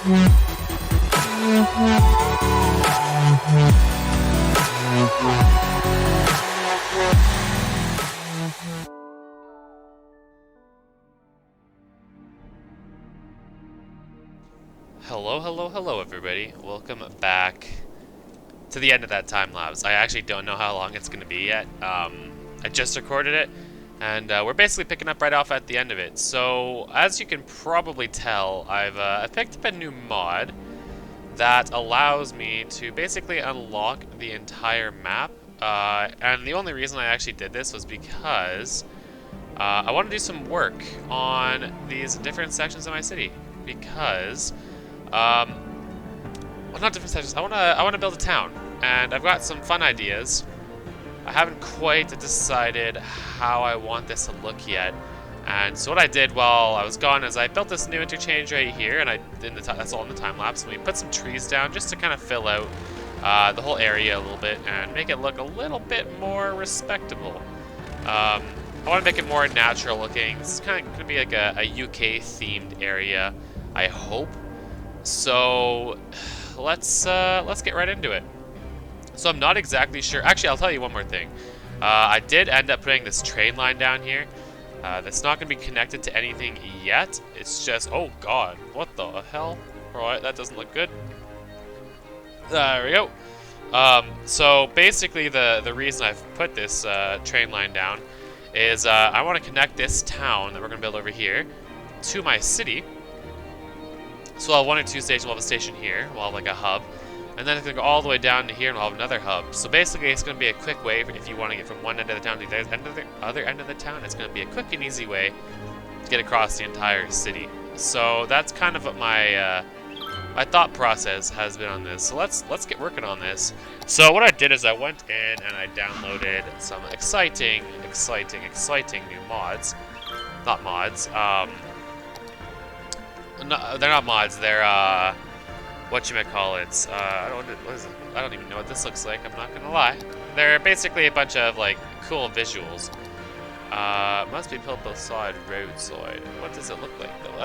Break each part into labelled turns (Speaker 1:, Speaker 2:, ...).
Speaker 1: Hello everybody. Welcome back to the end of that time lapse. I actually don't know how long it's going to be yet. I just recorded it, and we're basically picking up right off at the end of it. So, as you can probably tell, I've picked up a new mod that allows me to basically unlock the entire map. And the only reason I actually did this was because I want to do some work on these different sections of my city. Because well, not different sections. I wanna build a town, and I've got some fun ideas. I haven't quite decided how I want this to look yet. And so what I did while I was gone is I built this new interchange right here, and that's all in the time lapse. And we put some trees down just to kind of fill out the whole area a little bit and make it look a little bit more respectable. I want to make it more natural looking. This is kind of going to be like a UK themed area, I hope. So let's get right into it. So I'm not exactly sure. Actually, I'll tell you one more thing. I did end up putting this train line down here. That's not going to be connected to anything yet. It's just, oh god, what the hell? Alright, that doesn't look good. There we go. So basically the reason I've put this train line down is I want to connect this town that we're going to build over here to my city. So I'll have one or two stations. We'll have a station here. We'll have like a hub. And then it's going to go all the way down to here and we'll have another hub. So basically it's going to be a quick way if you want to get from one end of the town to the other end of the town. It's going to be a quick and easy way to get across the entire city. So that's kind of what my thought process has been on this. So let's get working on this. So what I did is I went in and I downloaded some exciting new mods. Not mods. No, they're not mods. They're whatchamacallits. I don't even know what this looks like. I'm not gonna lie. They're basically a bunch of like cool visuals. Must be built beside roadside. What does it look like though?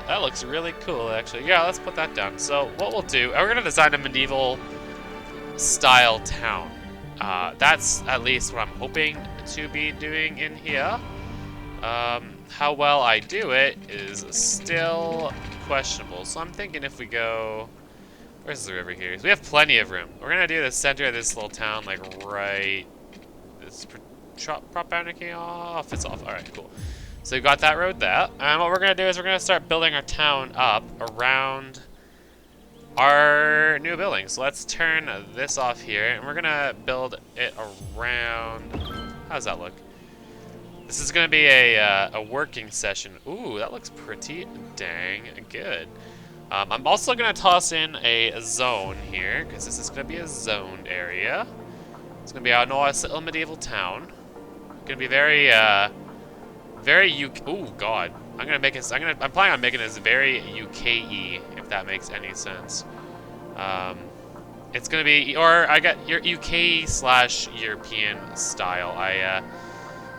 Speaker 1: That looks really cool actually. Yeah, let's put that down. So what we'll do, we're gonna design a medieval style town. That's at least what I'm hoping to be doing in here. How well I do it is still questionable. So I'm thinking if we go... Where's the river here? So we have plenty of room. We're going to do the center of this little town, like right... This prop anarchy off. It's off. Alright, cool. So we've got that road there. And what we're going to do is we're going to start building our town up around our new building. So let's turn this off here. And we're going to build it around... How does that look? This is going to be a working session. Ooh, that looks pretty dang good. I'm also going to toss in a zone here, because this is going to be a zoned area. It's going to be a nice little medieval town. Going to be very UK. Ooh, God. I'm planning on making this very UK-y, if that makes any sense. It's going to be, or I got your UK/European style. I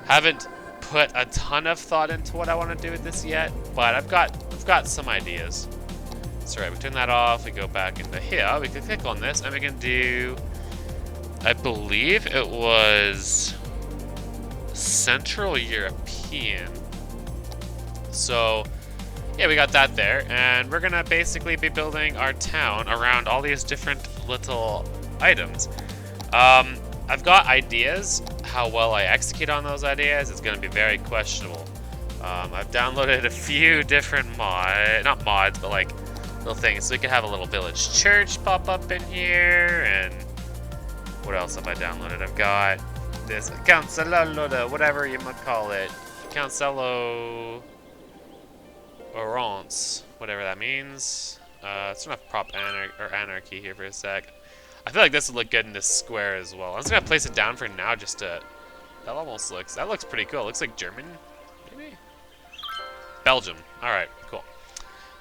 Speaker 1: haven't put a ton of thought into what I want to do with this yet, but I've got some ideas. So right, we turn that off, we go back into here, we can click on this, and we can do, I believe it was Central European. So, yeah, we got that there, and we're gonna basically be building our town around all these different little items. I've got ideas. How well I execute on those ideas is going to be very questionable. I've downloaded a few different not mods, but like little things. So we could have a little village church pop up in here, and what else have I downloaded? I've got this Cancello, whatever you might call it. Cancello Orance, whatever that means. Let's turn off prop anarchy here for a sec. I feel like this would look good in this square as well. I'm just gonna place it down for now just to... That looks pretty cool. It looks like German, maybe? Belgium. Alright, cool.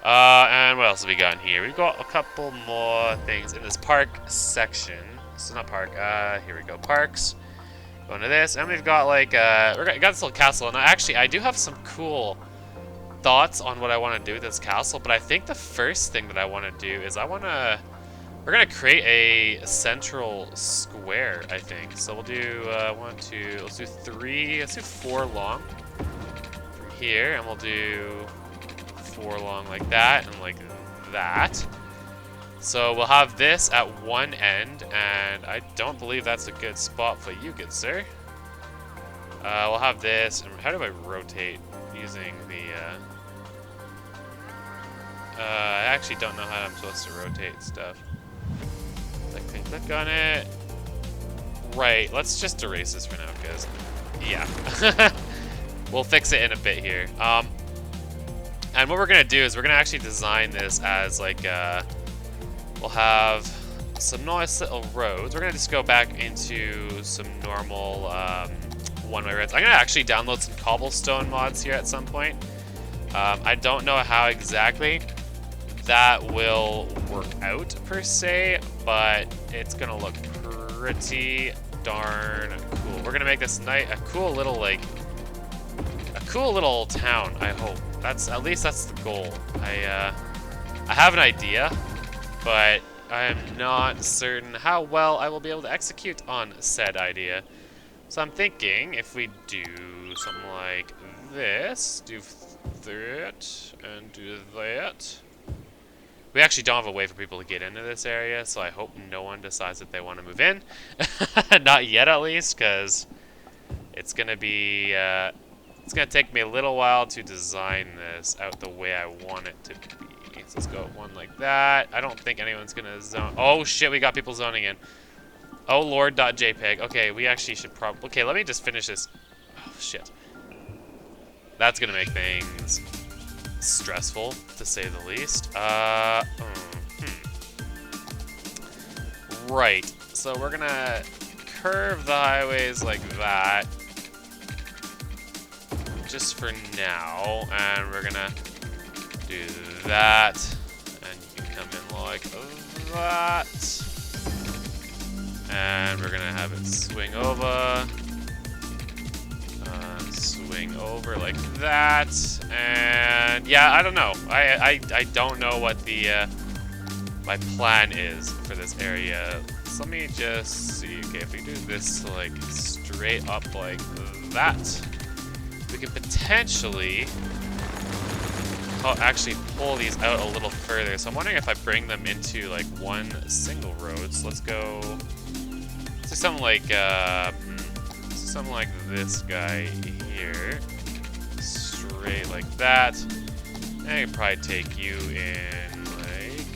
Speaker 1: And what else have we got in here? We've got a couple more things in this park section. So not park, here we go. Parks. Go into this, and we've got like, we got this little castle, and I do have some cool thoughts on what I want to do with this castle, but I think the first thing that I want to do is we're gonna create a central square, I think. So we'll do let's do 3, let's do 4 long from here, and we'll do 4 long like that and like that. So we'll have this at one end, and I don't believe that's a good spot for you, good sir. We'll have this, and how do I rotate using the, I actually don't know how I'm supposed to rotate stuff. Click on it. Right, let's just erase this for now, because, yeah. We'll fix it in a bit here. And what we're going to do is we're going to actually design this as, like, we'll have some nice little roads. We're going to just go back into some normal one-way roads. I'm going to actually download some cobblestone mods here at some point. I don't know how exactly that will work out, per se, but it's going to look pretty darn cool. We're going to make this a cool little, like, a cool little town, I hope. At least that's the goal. I have an idea, but I am not certain how well I will be able to execute on said idea. So I'm thinking if we do something like this, do that, and do that. We actually don't have a way for people to get into this area, so I hope no one decides that they want to move in. Not yet, at least, because it's going to be... it's going to take me a little while to design this out the way I want it to be. So let's go one like that. I don't think anyone's going to zone... Oh, shit, we got people zoning in. Oh, lord.jpg. Okay, we actually should probably... Okay, let me just finish this. Oh, shit. That's going to make things stressful, to say the least. Right. So we're going to curve the highways like that. Just for now, and we're gonna do that, and you can come in like that, and we're gonna have it swing over like that, and yeah, I don't know. I don't know what the my plan is for this area. So let me just see. Okay, if we do this like straight up like that, we can potentially actually pull these out a little further. So I'm wondering if I bring them into like one single road. So let's go. Let's do something like this guy here, straight like that. And I can probably take you in like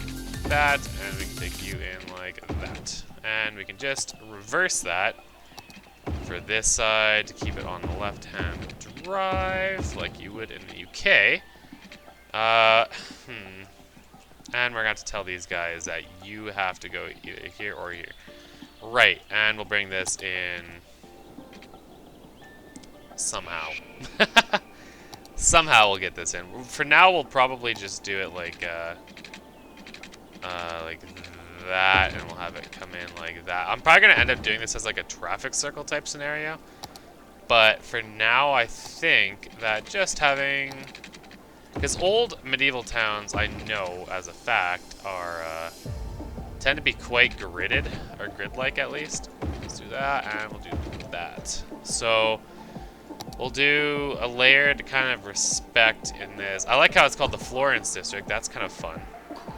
Speaker 1: that, and we can take you in like that, and we can just reverse that for this side to keep it on the left-hand drive, like you would in the UK. And we're going to have to tell these guys that you have to go either here or here. Right, and we'll bring this in somehow. Somehow we'll get this in. For now, we'll probably just do it like that, and we'll have it come in like that. I'm probably going to end up doing this as like a traffic circle type scenario. But for now, I think that just having... Because old medieval towns, I know as a fact, are tend to be quite gridded, or grid-like at least. Let's do that, and we'll do that. So we'll do a layered kind of respect in this. I like how it's called the Florence District. That's kind of fun.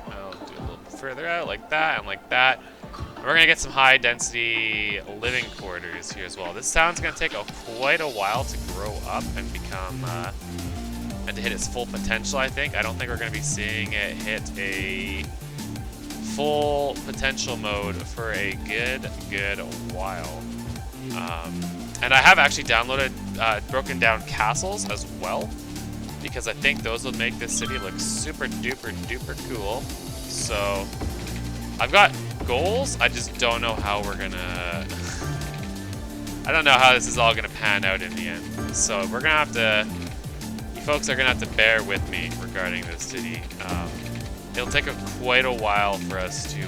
Speaker 1: I'll do a little further out like that and like that. And we're gonna get some high-density living quarters here as well. This town's gonna take quite a while to grow up and become and to hit its full potential. I think. I don't think we're gonna be seeing it hit a full potential mode for a good while. And I have actually downloaded broken down castles as well, because I think those would make this city look super duper cool. So I've got goals, I just don't know how we're gonna I don't know how this is all gonna pan out in the end. So we're gonna have to, you folks are gonna have to bear with me regarding this city. It'll take quite a while for us to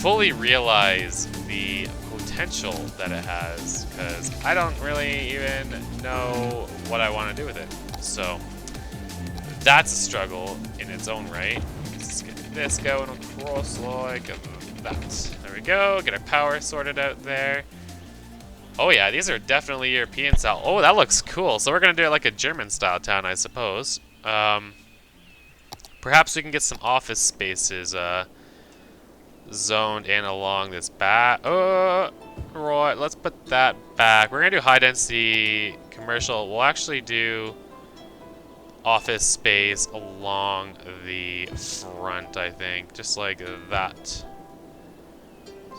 Speaker 1: fully realize the potential that it has, because I don't really even know what I want to do with it. So that's a struggle in its own right. Let's get this going across like that. There we go. Get our power sorted out there. Oh yeah, these are definitely European style. Oh, that looks cool. So we're gonna do it like a German style town, I suppose. Perhaps we can get some office spaces zoned in along this back. Oh, right. Let's put that back. We're gonna do high density commercial. We'll actually do office space along the front, I think, just like that.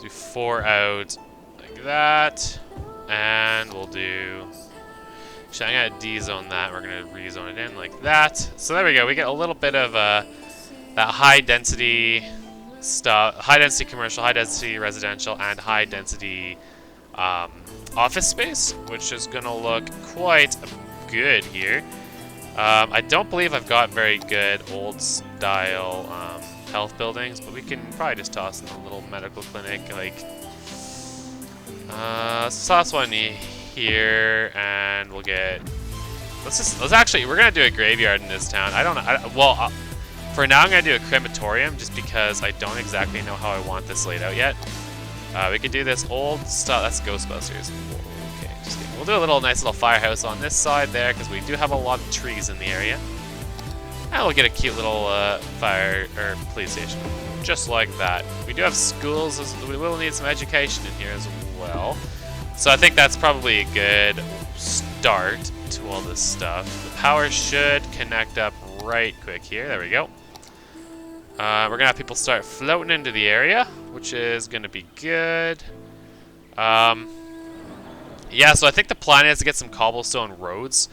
Speaker 1: Do 4 out like that, and we'll do. Actually, I'm gonna D-zone that. We're gonna rezone it in like that. So there we go. We get a little bit of that high density stuff, high density commercial, high density residential, and high density office space, which is gonna look quite good here. I don't believe I've got very good old style health buildings, but we can probably just toss in a little medical clinic. Like, let's toss one here, and we'll get. Let's actually. We're gonna do a graveyard in this town. I don't know. For now, I'm gonna do a crematorium just because I don't exactly know how I want this laid out yet. We could do this old style. That's Ghostbusters. Okay, just kidding. We'll do a little nice little firehouse on this side there because we do have a lot of trees in the area. And we'll get a cute little police station, just like that. We do have schools. We will need some education in here as well. So I think that's probably a good start to all this stuff. The power should connect up right quick here. There we go. We're gonna have people start floating into the area, which is gonna be good. Yeah, so I think the plan is to get some cobblestone roads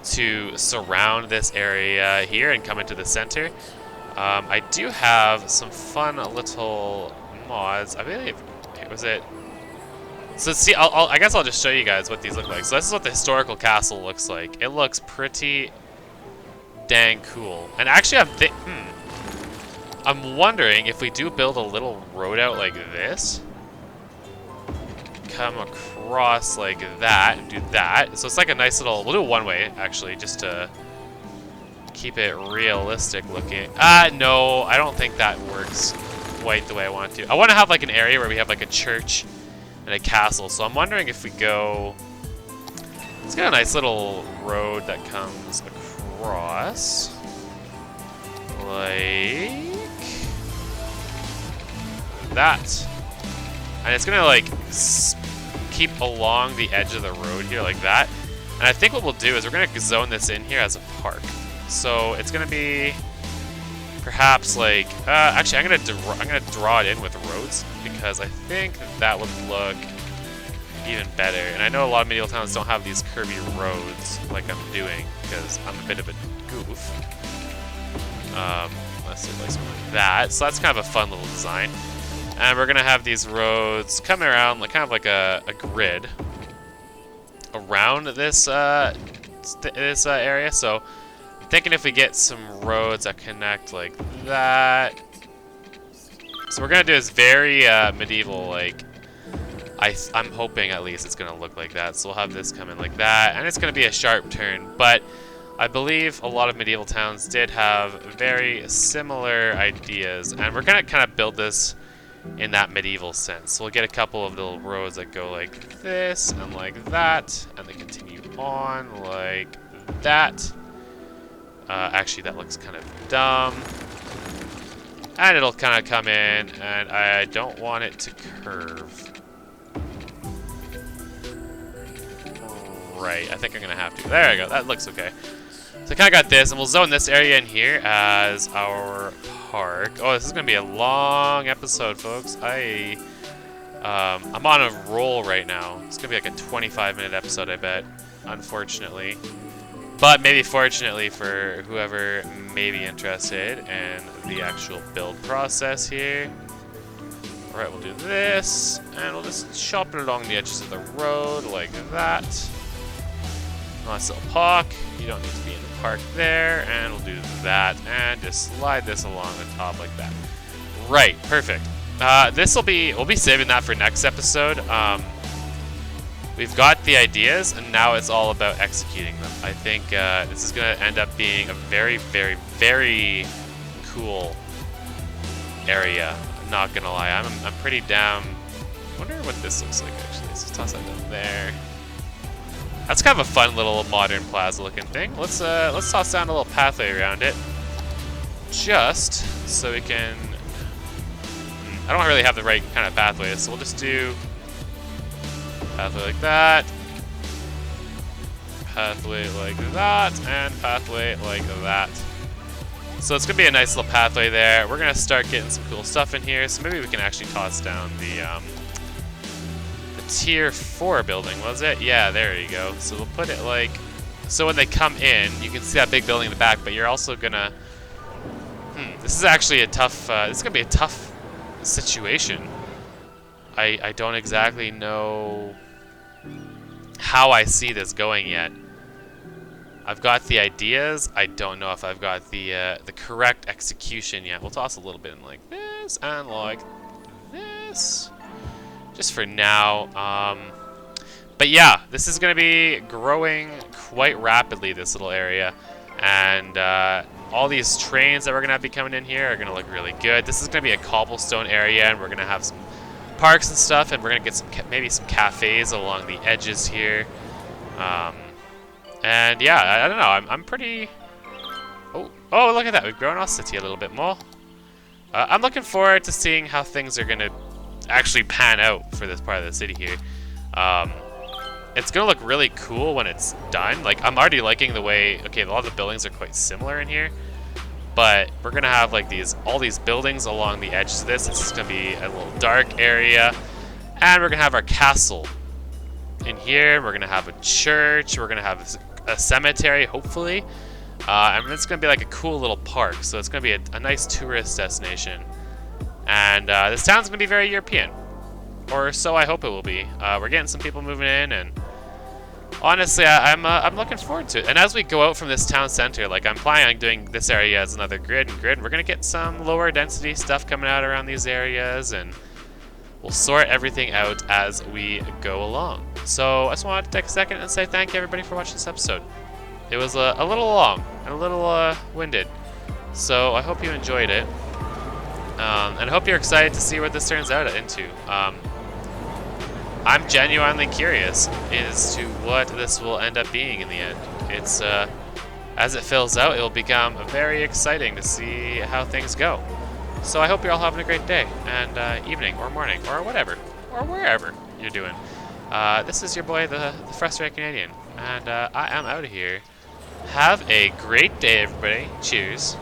Speaker 1: to surround this area here and come into the center. I do have some fun little mods. I believe, was it? So see, I guess I'll just show you guys what these look like. So this is what the historical castle looks like. It looks pretty dang cool. And actually, I'm wondering if we do build a little road out like this, come across like that and do that. So it's like a nice little, we'll do it one way actually, just to keep it realistic looking. No, I don't think that works quite the way I want to. I want to have like an area where we have like a church and a castle. So I'm wondering if we go, it's got a nice little road that comes across like that. And it's gonna like keep along the edge of the road here like that. And I think what we'll do is we're gonna zone this in here as a park. So it's gonna be perhaps like actually I'm gonna draw it in with roads because I think that would look even better. And I know a lot of medieval towns don't have these curvy roads like I'm doing because I'm a bit of a goof. Let's do like something like that. So that's kind of a fun little design. And we're gonna have these roads coming around, like kind of like a grid around this area. So I'm thinking if we get some roads that connect like that. So we're gonna do this very medieval, like I'm hoping at least it's gonna look like that. So we'll have this come in like that, and it's gonna be a sharp turn. But I believe a lot of medieval towns did have very similar ideas, and we're gonna kind of build this in that medieval sense. So we'll get a couple of little roads that go like this and like that, and they continue on like that. Actually, that looks kind of dumb. And it'll kind of come in, and I don't want it to curve. Right, I think I'm gonna have to. There we go, that looks okay. So I kind of got this, and we'll zone this area in here as our park. Oh, this is gonna be a long episode, folks. I'm on a roll right now. It's gonna be like a 25-minute episode, I bet. Unfortunately, but maybe fortunately for whoever may be interested in the actual build process here. All right, we'll do this, and we'll just chop it along the edges of the road like that. Nice little park. You don't need to be in the park there, and we'll do that, and just slide this along the top like that. Right, perfect. We'll be saving that for next episode. We've got the ideas, and now it's all about executing them. I think this is going to end up being a very, very, very cool area. I'm not going to lie. I'm pretty down. I wonder what this looks like, actually. Let's just toss that down there. That's kind of a fun little modern plaza looking thing. Let's toss down a little pathway around it. Just so we can... I don't really have the right kind of pathway, so we'll just do pathway like that, pathway like that, and pathway like that. So it's gonna be a nice little pathway there. We're gonna start getting some cool stuff in here, so maybe we can actually toss down the tier 4 building, was it? Yeah, there you go. So we'll put it like, so when they come in, you can see that big building in the back, but you're also gonna, this is actually a tough, this is gonna be a tough situation. I don't exactly know how I see this going yet. I've got the ideas. I don't know if I've got the correct execution yet. We'll toss a little bit in like this and like this, just for now. But yeah, this is going to be growing quite rapidly, this little area, and all these trains that we're going to be coming in here are going to look really good. This is going to be a cobblestone area, and we're going to have some parks and stuff, and we're going to get some maybe some cafes along the edges here. And yeah, I don't know. I'm pretty... Oh, look at that. We've grown our city a little bit more. I'm looking forward to seeing how things are going to actually pan out for this part of the city here. It's going to look really cool when it's done. Like, I'm already liking the way... Okay, a lot of the buildings are quite similar in here. But we're going to have, like, all these buildings along the edges of this. It's going to be a little dark area. And we're going to have our castle in here. We're going to have a church. We're going to have a cemetery, hopefully. And it's going to be like a cool little park. So it's going to be a nice tourist destination. And this town's going to be very European. Or so I hope it will be. We're getting some people moving in, and honestly, I'm looking forward to it. And as we go out from this town center, like, I'm planning on doing this area as another grid. We're going to get some lower density stuff coming out around these areas, and we'll sort everything out as we go along. So I just wanted to take a second and say thank you, everybody, for watching this episode. It was a little long and a little winded, so I hope you enjoyed it. And I hope you're excited to see what this turns out into. I'm genuinely curious as to what this will end up being in the end. It's, as it fills out, it will become very exciting to see how things go. So I hope you're all having a great day, and evening, or morning, or whatever, or wherever you're doing. This is your boy, the Frustrated Canadian, and I am out of here. Have a great day, everybody. Cheers.